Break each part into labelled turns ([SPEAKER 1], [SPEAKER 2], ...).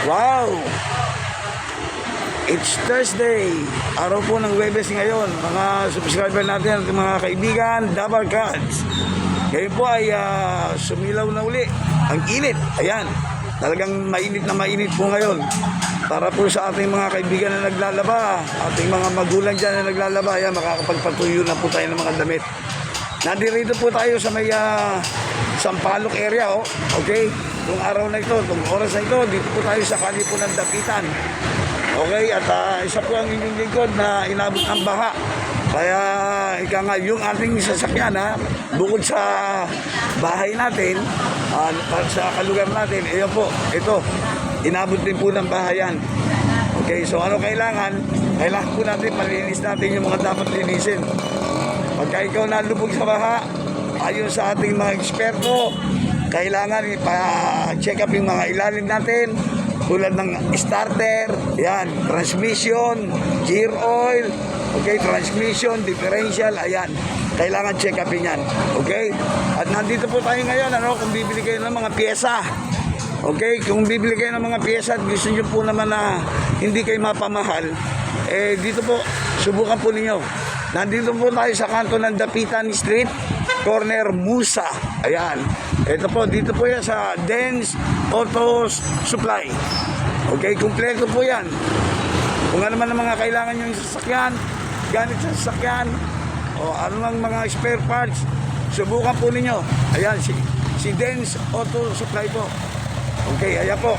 [SPEAKER 1] Wow! It's Thursday. Araw po ng Huwebes ngayon. Mga subscriber natin, mga kaibigan, Dabar Cards. Ngayon po ay sumilaw na uli. Ang init. Ayan. Talagang mainit na mainit po ngayon. Para po sa ating mga kaibigan na naglalaba, ating mga magulang dyan na naglalaba, ayan, makakapagpatuyo na po tayo ng mga damit. Nandirito po tayo sa may Sampaloc area, oh. Okay? Itong araw na ito, itong oras na ito, dito po tayo sa kali po ng Dapitan. Okay? At isa po ang inyong lingkod na inabot ng baha. Kaya ika nga, yung ating sasakyan, bukod sa bahay natin, sa kalugar natin, ayan po, ito, inabot din po ng bahayan. Okay? So ano kailangan? Kailangan po natin malinis natin yung mga dapat linisin. Pagka ikaw nalubog sa baha, ayon sa ating mga eksperto, kailangan ipa-check up yung mga ilalim natin, tulad ng starter, yan, transmission, gear oil, okay, transmission, differential, ayan, kailangan check upin yan, okay? At nandito po tayo ngayon, kung bibili kayo ng mga pyesa, okay, kung bibili kayo ng mga pyesa at gusto nyo po naman na hindi kayo mapamahal, dito po, subukan po ninyo. Nandito po tayo sa kanto ng Dapitan Street, corner Musa. Ayan. Ito po, dito po yan sa Denz Auto Supply. Okay, kumpleto po yan. Kung ano man ang mga kailangan nyo yung sasakyan, gamit sa sasakyan, o ano lang mga spare parts, subukan po ninyo. Ayan, si Denz Auto Supply po. Okay, ayan po.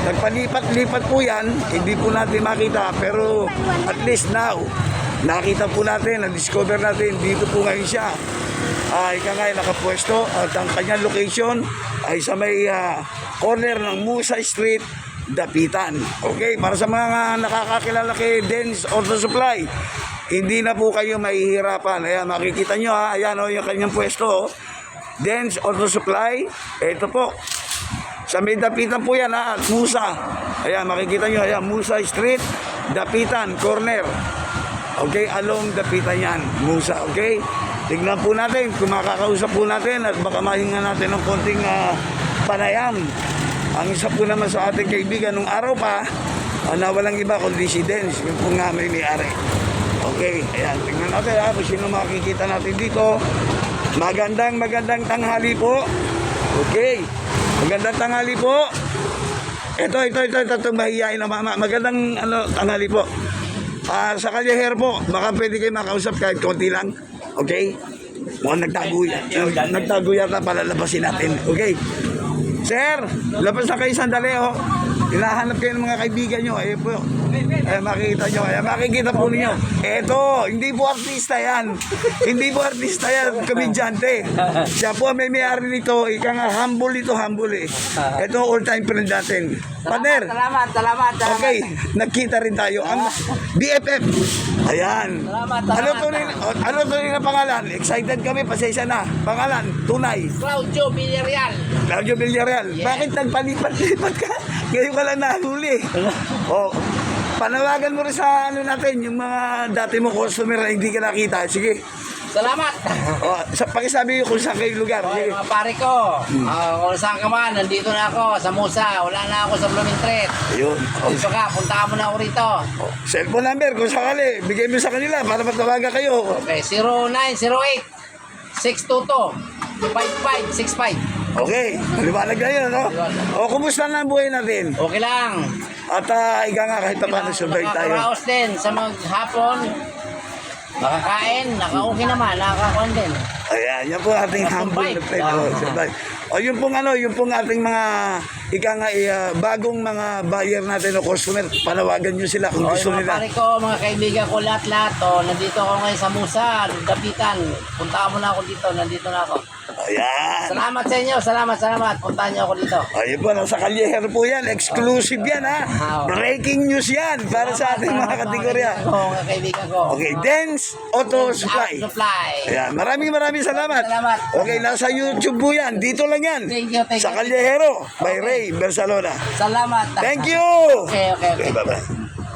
[SPEAKER 1] Nagpalipat-lipat po yan, hindi po natin makita, pero at least now, nakita po natin, na-discover natin, dito po ngayon siya. Ika nga nakapwesto at ang kanyang location ay sa may corner ng Musa Street, Dapitan. Okay, para sa mga nakakakilala kay Denz Auto Supply, hindi na po kayo mahihirapan. Ayan, makikita nyo ayan yung kanyang pwesto. Denz Auto Supply, ito po. Sa may Dapitan po yan at Musa. Ayan, makikita nyo, ayan, Musa Street, Dapitan, corner. Okay, along Dapitan yan, Musa, okay? Tignan po natin, kung makakausap po natin at baka mahinga natin ng konting panayam. Ang isa po naman sa ating kaibigan nung araw pa, na walang iba kundi si Denz, yung po nga may-ari. Okay, ayan, tignan natin kung sino makikita natin dito. Magandang tanghali po. Okay, magandang tanghali po. Ito, mahihain na mama. Magandang tanghali po. Sa Callejer po, baka pwede kayo makausap kahit konti lang. Okay? Mukhang nagtago yata, palalabasin natin. Okay? Sir, labas na kayo sandali, oh. Hinahanap kayo ng mga kaibigan nyo. Ayun po. Makikita nyo. Makikita po ninyo. Eto, hindi po artista yan. Hindi po artista yan. Komedyante. Siya po may may-ari nito. Ika nga, humble ito, humble eh. Ito, all-time friend natin. Partner.
[SPEAKER 2] Salamat.
[SPEAKER 1] Okay, nagkita rin tayo. Ang BFF. Ayan. Ano tunay na pangalan? Excited kami, pasensya na. Pangalan, tunay.
[SPEAKER 2] Claudio Villarreal.
[SPEAKER 1] Claudio Villarreal.
[SPEAKER 2] Yes.
[SPEAKER 1] Bakit nagpalipat-lipat ka? Ngayon ka lang nahuli. Panawagan mo rin sa natin, yung mga dati mo customer na hindi ka nakita. Sige.
[SPEAKER 2] Salamat.
[SPEAKER 1] Pakisabi kung saan kayo lugar.
[SPEAKER 2] Okay, mga pare ko, kung saan ka man, nandito na ako sa Musa. Wala na ako sa Blooming Treat.
[SPEAKER 1] Ayun.
[SPEAKER 2] Gusto ka, puntahan mo na ako rito.
[SPEAKER 1] Cellphone number, kung sakali, bigay mo sa kanila para matawagan kayo.
[SPEAKER 2] Okay, 0908-622-5565.
[SPEAKER 1] Okay, maliwanag na yun, no? Kumusta na ang buhay natin?
[SPEAKER 2] Okay lang.
[SPEAKER 1] At ika nga kahit pa paano survive tayo.
[SPEAKER 2] Nakakaraos din sa maghapon. Nakakain, naka-okay naman, nakakakuan din.
[SPEAKER 1] Ayan, yan po ating humble na friend. Survive. Yung pong ating mga ika nga bagong mga buyer natin o customer, panawagan nyo sila kung gusto
[SPEAKER 2] Mga
[SPEAKER 1] nila.
[SPEAKER 2] pare ko, mga kaibigan ko lahat-lahat, nandito ako ngayon sa Musa, Dapitan. Puntahan mo na ako dito, nandito na ako.
[SPEAKER 1] Ayan.
[SPEAKER 2] Salamat sa inyo, salamat. Puntahan niyo ako dito.
[SPEAKER 1] Ayun po, nasa Callejer po yan. Exclusive yan, ha. Breaking news yan para sa ating mga kategorya.
[SPEAKER 2] Mga kaibigan ko.
[SPEAKER 1] Okay, Denz Auto Supply. Ayan, maraming salamat.
[SPEAKER 2] Salamat.
[SPEAKER 1] Okay, nasa YouTube po yan. Dito lang yan.
[SPEAKER 2] Thank you.
[SPEAKER 1] Sa Callejero by Ray Bersalona.
[SPEAKER 2] Salamat.
[SPEAKER 1] Thank you.
[SPEAKER 2] Okay.
[SPEAKER 1] Okay, bye-bye.